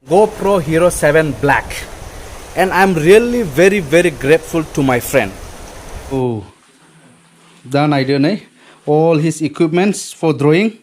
GoPro Hero 7 Black, and I'm really very grateful to my friend. Oh, done idea nahi. All his equipments for drawing.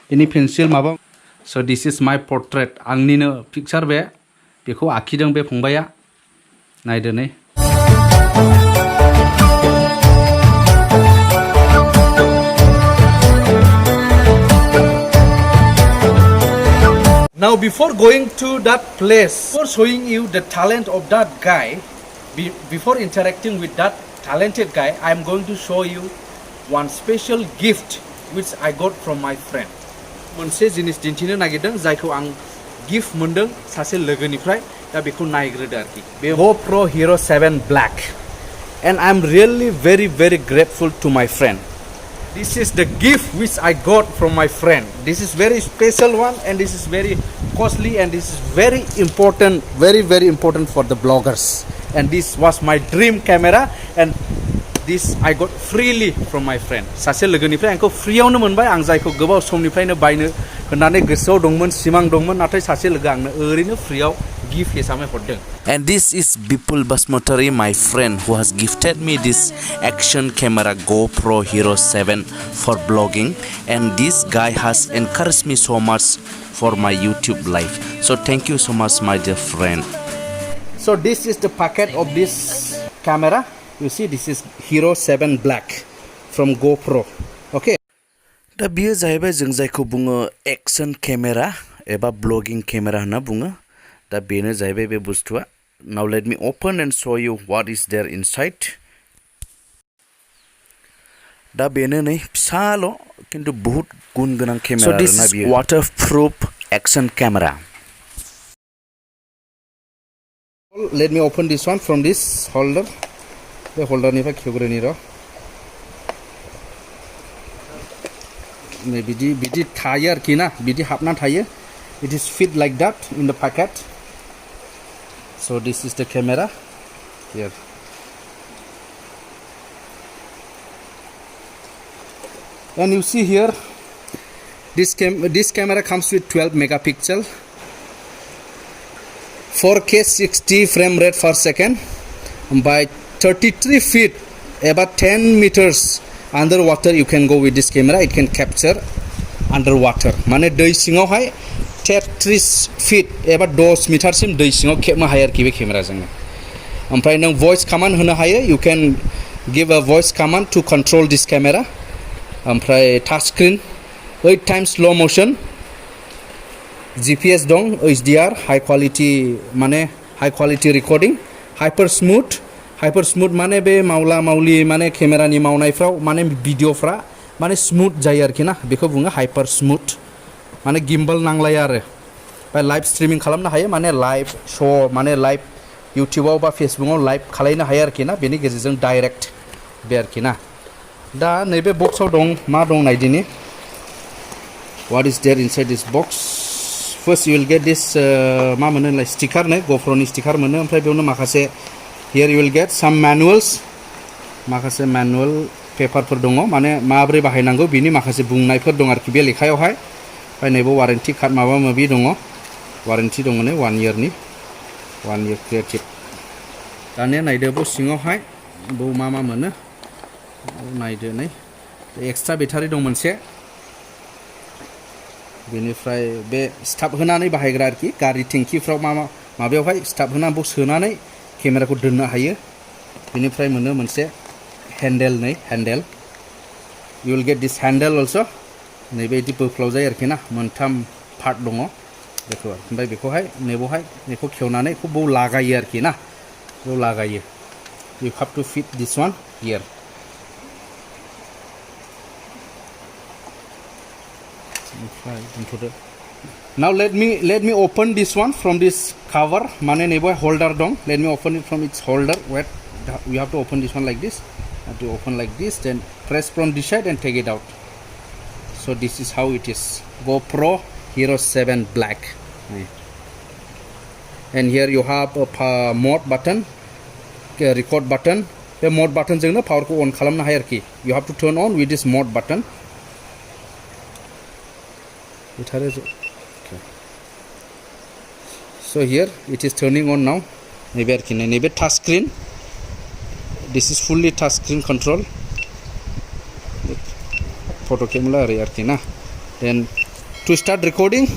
Ini pencil maba. So this is my portrait. Angni no picture be. Beko akidang be phongbaya. Naide nahi. Now before going to that place, before showing you the talent of that guy, before interacting with that talented guy, I'm going to show you one special gift which I got from my friend. मोनसे जिनिस दिन्थिनो नागिरदों जायखौ आं gift मोनदों सासे लोगोनिफ्राय दा बेखौ नायग्रोदो आरोखि बे GoPro Hero 7 Black, and I'm really very grateful to my friend. This is the gift which I got from my friend. This is very special one, and this is very costly, and this is very important, very important for the bloggers. And this was my dream camera, and this I got freely from my friend. सासे लोगोनिफ्राय आंखौ फ्रियावनो मोनबाय आं जायखौ गोबाव समनिफ्रायनो बायनो होननानै गोसोआव दंमोन सिमां दंमोन नाथाय सासे लोगो आंनो ओरैनो फ्रियाव गिफ्ट हिसाबै हरदों. And this is Bipul Basmotari, my friend, who has gifted me this action camera GoPro Hero 7 for blogging, and this guy has encouraged me so much for my YouTube life. So thank you so much, my dear friend. So this is the packet of this camera. You see, this is Hero 7 Black from GoPro. Okay. दा बियो जाहैबाय जों जायखौ बुङो action camera एबा ब्लगिं camera होनना बुङो दा बेनो जाहैबाय बे बुस्थुआ. Now let me open and show you what is there inside. दा बेनो नै फिसाल' किन्तु बहुत गुन गोनां केमेरा आरोना बियो. So this is waterproof action camera. Let me open this one from this holder. बे हल्डारनिफ्राय खेवग्रोनि र' नै बिदि थायो आरोखि ना बिदि हाबना थायो. It is fit like that in the packet. So this is the camera here. And you see here, this camera comes with 12 megapixel, 4K 60 frame rate per second, by 33 feet, about 10 meters underwater you can go with this camera. It can capture underwater. माने दै सिङावहाय 33 feet एबा 10 मिटारसिम दै सिङाव खेबनो हायो आरोखि बे केमेराजोंनो. ओमफ्राय नों voice command होनो हायो. You can give a voice command to control this camera. ओमफ्राय touch screen, 8 times slow motion, GPS दं, HDR, high quality recording, hyper smooth माने बे मावला मावली माने केमेरानि मावनायफ्राव माने भिडिअफ्रा माने स्मुथ जायो आरोखि ना बेखौ बुङो हाइपार स्मुथ माने गिम्बल नांलाया आरो बाय लाइभ स्ट्रिमिं खालामनो हायो माने लाइभ श' माने लाइभ इउटिउबाव बा फेसबुकआव लाइभ खालायनो हायो आरोखि ना बेनि गेजेरजों डाइरेक्ट बे आरोखि ना. दा नैबे बक्सआव दं मा दं नायदिनि. What is there inside this box? First you will get this मा मोनो होनलाय स्टिकार नै GoProनि स्टिकार मोनो. ओमफ्राय बेयावनो माखासे here you will get some manuals, माखासे manual पेपारफोर दङ माने माब्रै बाहायनांगौ बिनि माखासे बुंनायफोर दं आरोखि बे लेखायावहाय. ओमफ्राय नैबे वारेन्टि कार्ड माबा माबि दङ, वारेन्टि दङ नै 1 yearनि, 1 year क्रिएटिभ. दानिया नायदो बेयाव सिङावहाय बेयाव मा मोनो नायदो नै एक्सट्रा बेटारि दं मोनसे. बेनिफ्राय बे स्टाफ होनानै बाहायग्रा आरोखि गारि टेंकिफ्राव माबायावहाय स्टाफ होनानै बेयाव सोनानै केमेराखौ दोननो हायो. बेनिफ्राय मोनो मोनसे हेन्डेल नै handle. You will get this handle also. नैबेदि बोफ्लाव जायो आरोखि ना मोनथाम पार्ट दङ बेखौ. ओमफ्राय बेखौहाय नैबावहाय बेखौ खेवनानै बेखौ बेयाव लागायो आरोखि ना बेयाव लागायो. You have to fit this one here. ओमफ्राय दोनथ'दो. Now let me open this one from this cover. माने नैबे holder दं. Let me open it from its holder. Wait, you have to open this one like this. You have to open like this, then press from this side and take it out. So this is how it is. GoPro Hero 7 Black. And here you have a mode button, record button. The mode button जोंनो पावरखौ on खालामनो हायो आरोखि. You have to turn on with this mode button. So here it is turning on now. Maybe touch screen. This is fully touch screen control. Photo camera na. Then to start recording,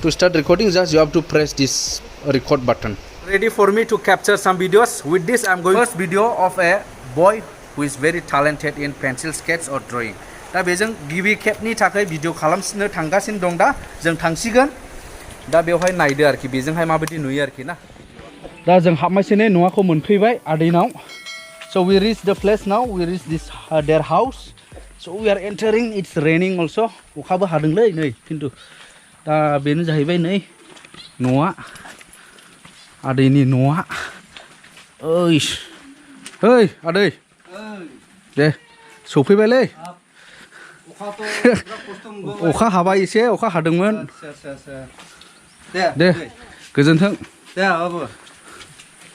just you have to press this record button. Ready for me to capture some videos. With this I'm going first video of a boy who is very talented in pencil sketch or drawing. दा बेजों गिबि खेबनि थाखाय video खालामनो थांगासिनो दं दा जों थांसिगोन दा बेवहाय नायदो आरोखि बेजोंहाय माबायदि नुयो आरोखि ना दा जों हाबमायसेने न'आखौ मोनफैबाय आदैनाव so we reach the place now we reach this their house so we are entering it's raining also अखाबो हादोंलै नै खिन्थु दा बेनो जाहैबाय नै न'आ आदैनि न'आ ओइ ओइ आदै दे सफैबायलै अखा हाबाय एसे अखा हादोंमोन दे गोजोन्थों दे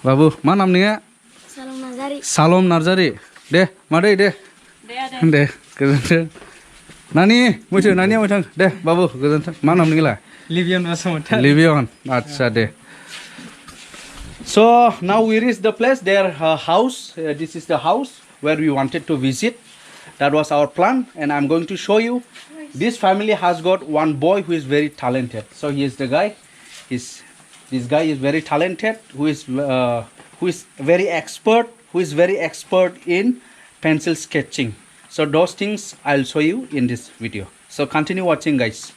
बाबु मा नाम नोंनिया सालम नार्जारि दे मादै दे गोजोन्थों नानि मैथो नानिया मैथों दे बाबु गोजोन्थों मा नाम नोंनिलाय लिबियन बसुमतारी लिबियन आच्छा दे So now we reach the place their house this is the house where we wanted to visit. That was our plan and I'm going to show you. This family has got one boy who is very talented. So he is the guy. This guy is very talented who is very expert in pencil sketching. So those things I'll show you in this video. So continue watching guys.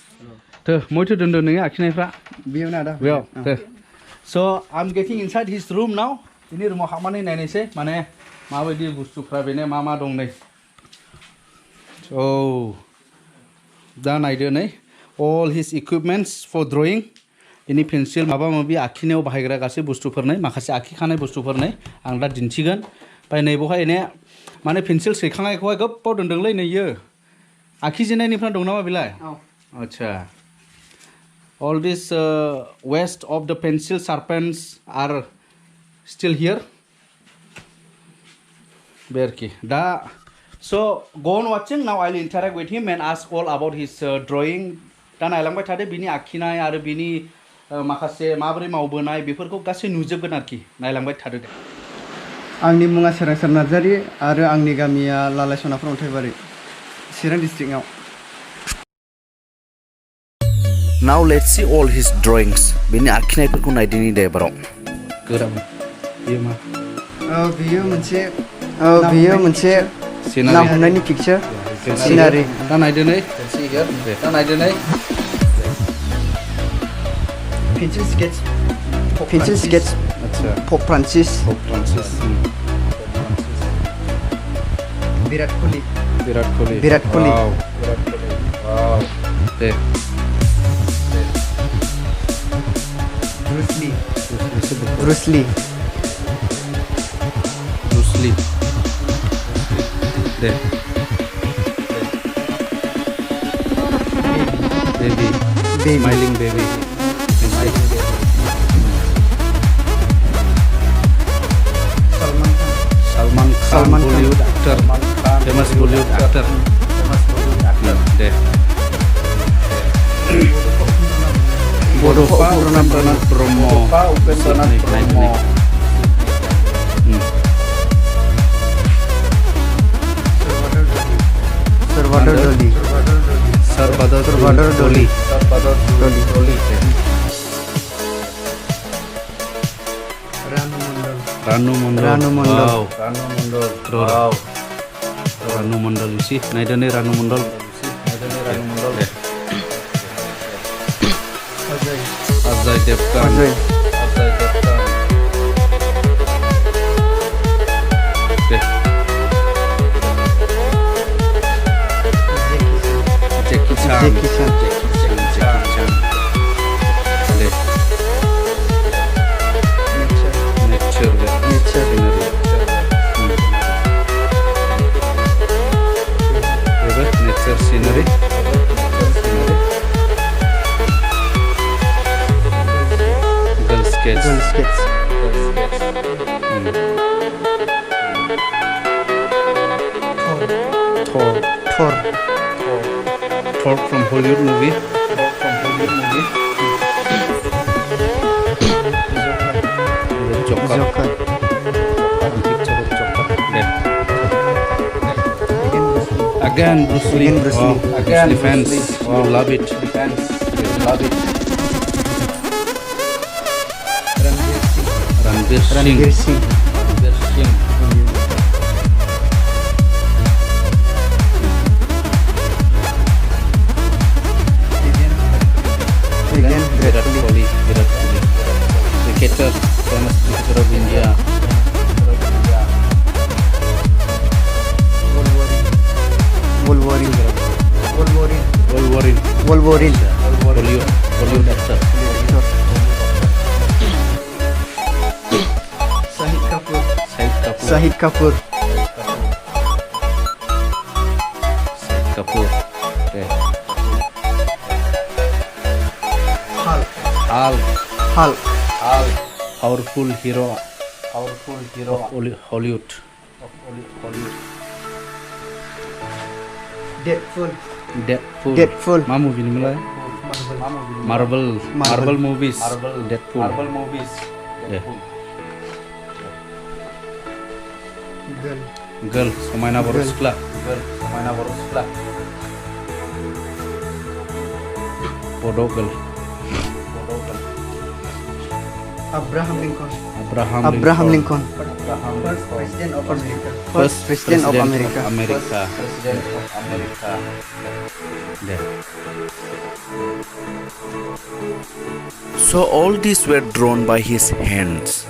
So I'm getting inside his room now. Ini rumah hamane nainese mane माबायदि बुस्थुफ्रा बेने मा दं नै So दा नायदो नै all his equipments for drawing ini pencil माबा माबि आखिनायाव बाहायग्रा गासै बुस्थुफोर नै माखासे आखिखानाय बुस्थुफोर नै आं दा दिन्थिगोन बाय नै बहाय ने माने पेन्सिल सैखांनायखौहाय गोबाव दोनदोंलै नैयो आखिजेननायनिफ्राय दं नामा बिलाय आच्छा all this waste of the pencil sharpens are still here Berki da so go on watching now I'll interact with him and ask all about his drawing da नायलांबाय थादो बिनि आखिनाय आरो बिनि माखासे माबोरै मावबोनाय बेफोरखौ गासै नुजोबगोन आरोखि नायलांबाय थादो दे आंनि मुङा सोरांसार नार्जारि आरो आंनि गामिया लालायसनाफोर अन्थाइबारि चिरां डिस्ट्रिक्टआव Now let's see all his drawings. Bini आखिनायफोरखौ नायदिनि दे बाराव गोराम बेयो मा बियो मोनसे ना हमनायनि पिक्चार सिनारि दा नायदो नै दा नायदो नै पेन्सिल स्केट्स आच्छा पप Francis Virat Kohli wow they Bruce Lee they baby smiling baby Salman Khan Bollywood actor famous Bollywood actor deh Bodofa Upendranath Bromo Sarvadar Doli Ranu Mondol wow Ranu Mondol you see naidane Ranu Mondol Ajay Devgan Jackie Chan nature scenery girl sketch Thor from Hollywood movie Again, Bruce Lee. Again, Bruce Wow. Lee. Again, Bruce fans. Lee. Wow, love it. Fans, love it. Ranveer Singh. Ranveer Singh. Ranveer Singh. Again, Virat Kohli. Virat Kohli. Cricketer, famous cricketer of India. Wolverine. Wolverine. Wolverine. Wolverine. Bollywood actor. Shahid Kapoor. Shahid Kapoor. Shahid Kapoor. Shahid Kapoor. Okay. Hulk. Hulk. Hulk. Hulk. Powerful hero. Powerful hero of Hollywood. Hollywood. Deadpool. Deadpool. Deadpool. Ma movie ni mulai? Marvel movies. Deadpool. Marvel movies. Yeah. Girl. Girl, Somaina Girl. Borosla. Girl, Somaina Borosla. Bodo girl. Abraham Lincoln. Abraham Lincoln. First President of America. First President of America. America. President of America. Yeah. So all these were drawn by his hands.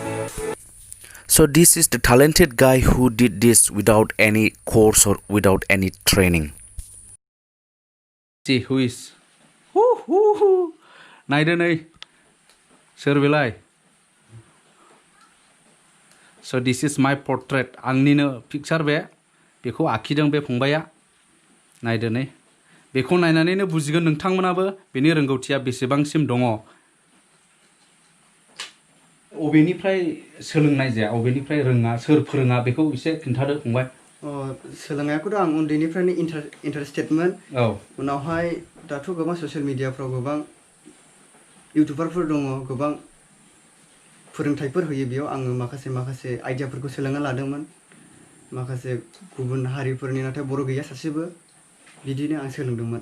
So this is the talented guy who did this without any course or without any training. See who is? Naida nay. Sir belai. So this is my portrait. Angnino picture be. Beko akidang be फंबाया. नायदो नै. बेखौ नायनानैनो बुजिगोन नोंथांमोनाबो बेनि रोंगौथिया बेसेबांसिम दङ. अबेनिफ्राय सोलोंनाय जाया, अबेनिफ्राय रोङा, सोर फोरोङा बेखौ एसे खिन्थादो फंबाय. सोलोंनायखौथ' आं उन्दैनिफ्रायनो इन्टारेस्टेडमोन. औ. उनावहाय दाथ' गोबां ससियेल मिडियाफ्राव गोबां इउटिउबारफोर दङ, गोबां फोरोंथायफोर होयो. बेयाव आङो माखासे आइडियाफोरखौ सोलोंना लादोंमोन. माखासे गुबुन हारिफोरनि, नाथाय बर' गैया सासेबो. बिदिनो आं सोलोंदोंमोन.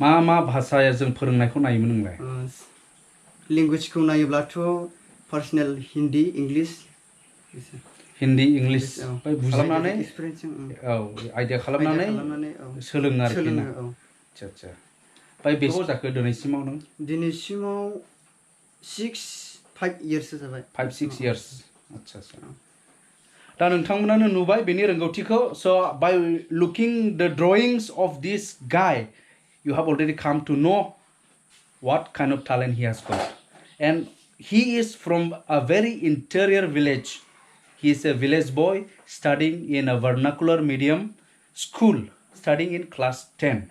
मा भाषाजों फोरोंनायखौ नायोमोन नोंलाय? लेंगुवेजखौ नायोब्लाथ' पार्सनेल हिन्दी, इंलिश. हिन्दी, इंलिश ओमफ्राय बुजिनानै एक्सपिरियेन्सजों औ आइडिया खालामनानै सोलोङो आरोखि ना. आच्छा आच्छा. ओमफ्राय बेसेबां जाखो दिनैसिमाव नों? दिनैसिमाव 5 इयार्ससो जाबाय. 5-6 years. आच्छा आच्छा. दा नोंथांमोनानो नुबाय बेनि रोंगौथिखौ. So by looking the drawings of this guy, you have already come to know what kind of talent he has got. And he is from a very interior village. He is a village boy studying in a vernacular medium school, studying in class 10.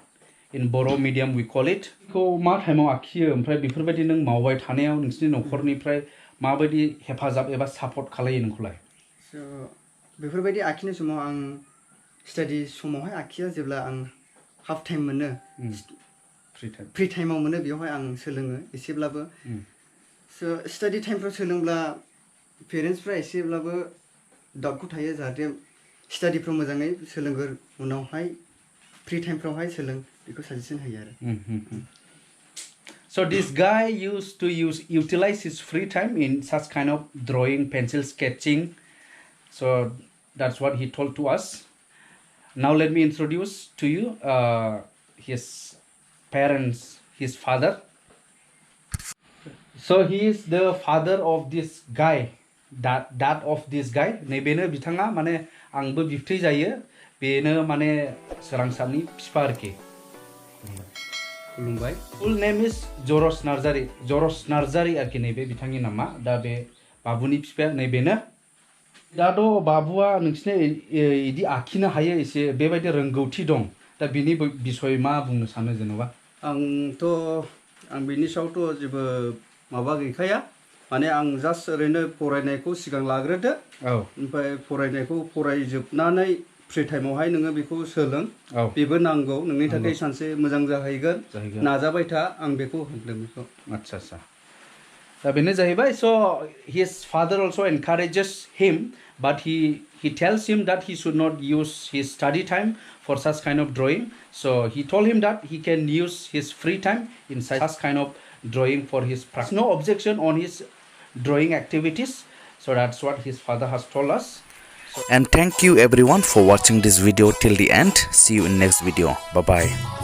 In Boro medium we call it. खौ मा टाइमाव आखियो ओमफ्राय बेफोरबायदि नों मावबाय थानायाव नोंसिनि न'खरनिफ्राय माबायदि हेफाजाब एबा सापर्ट खालायो नोंखौलाय? बेफोरबायदि आखिनाय समाव आं स्टाडि समावहाय आखिया. जेब्ला आं हाफ टाइम मोनो, फ्रि टाइमाव मोनो, बेवहाय आं सोलोङो एसेब्लाबो. स्टाडि टाइमफ्राव सोलोंब्ला पेरेन्टसफ्रा एसेब्लाबो डाउटखौ थायो, जाहाथे स्टाडिफ्राव मोजाङै सोलोंगोर, उनावहाय फ्रि टाइमफ्रावहाय सोलों, बेखौ साजेसन होयो आरो. So this guy used to utilize his free time in such kind of drawing, pencil sketching. So that's what he told to us. Now let me introduce to you his parents, his father. So he is the father of this guy, dad of this guy. Nebeno bitanga mane angbo biftै जायो. बेनो माने सोरांसारनि FIFA आरोखि. खुलुमबाय. Full name is Joros Narzari. Joros Narzari आरोखि नैबे बिथांनि नामा. दा बे बाबुनि फिफाया नैबेनो. दाथ' बाबुआ नोंसिना इदि आखिनो हायो, एसे बेबायदि रोंगौथि दं. दा बिनि बिसय मा बुंनो सानो जेनेबा? आं बिनि सायावथ' जेबो माबा गैखाया. माने आं जास्ट ओरैनो फरायनायखौ सिगां लाग्रोदो. ओमफ्राय फरायनायखौ फरायजोबनानै फ्रि टाइमावहाय नोङो बेखौ सोलों. बेबो नांगौ, नोंनि थाखाय सानसे मोजां जाहैगोन. नाजाबाय था, आं बेखौ होनदों बेखौ. आच्छा आच्छा. दा बेनो जाहैबाय स' his father also encourages him but he tells him that he should not use his study time for such kind of drawing. So he told him that he can use his free time in such kind of drawing for his practice. No objection on his drawing activities. So that's what his father has told us. And thank you everyone for watching this video till the end. See you in next video. Bye bye.